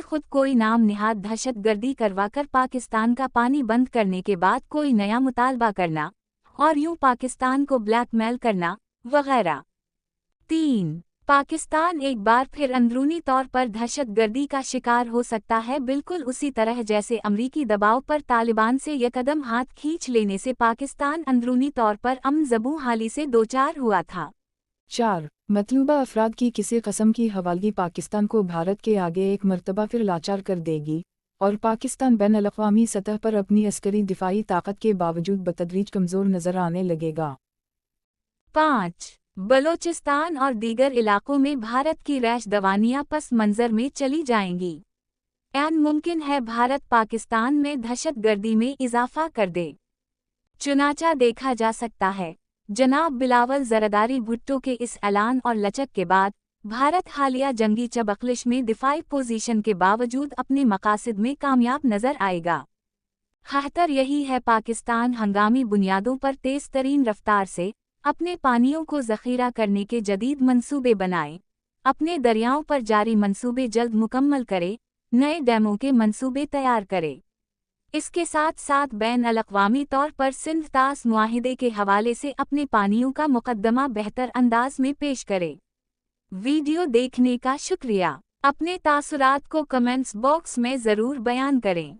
खुद कोई नाम निहाद दहशतगर्दी करवाकर पाकिस्तान का पानी बंद करने के बाद कोई नया मुतालबा करना और यूं पाकिस्तान को ब्लैकमेल करना वगैरह। 3. पाकिस्तान एक बार फिर अंदरूनी तौर पर दहशतगर्दी का शिकार हो सकता है, बिल्कुल उसी तरह जैसे अमरीकी दबाव पर तालिबान से यकदम हाथ खींच लेने से पाकिस्तान अंदरूनी तौर पर अमन ज़बूं हाली से दोचार हुआ था। 4. मतलूबा अफराद की किसी कस्म की हवालगी पाकिस्तान को भारत के आगे एक मर्तबा फिर लाचार कर देगी और पाकिस्तान बैन-अल-अक़वामी सतह पर अपनी अस्करी दिफाई ताकत के बावजूद बतदरीज कमज़ोर नज़र आने लगेगा। 5. बलोचिस्तान और दीगर इलाकों में भारत की रैश दवानियां पस मंज़र में चली जाएंगी। ऐन मुमकिन है भारत पाकिस्तान में दहशतगर्दी में इजाफा कर दे। चुनाचा देखा जा सकता है, जनाब बिलावल ज़रदारी भुट्टो के इस ऐलान और लचक के बाद भारत हालिया जंगी चबखलिश में दिफाई पोजीशन के बावजूद अपने मकासद में कामयाब नजर आएगा। खतरा यही है पाकिस्तान हंगामी बुनियादों पर तेज़ तरीन रफ्तार से अपने पानियों को ज़ख़ीरा करने के जदीद मंसूबे बनाए, अपने दरियाओं पर जारी मंसूबे जल्द मुकम्मल करे, नए डैमों के मंसूबे तैयार करे। इसके साथ साथ बैन-अल-अक़वामी तौर पर सिंध तास मुआहिदे के हवाले से अपने पानियों का मुकद्दमा बेहतर अंदाज में पेश करे। वीडियो देखने का शुक्रिया। अपने तासुरात को कमेंट्स बॉक्स में ज़रूर बयान करें।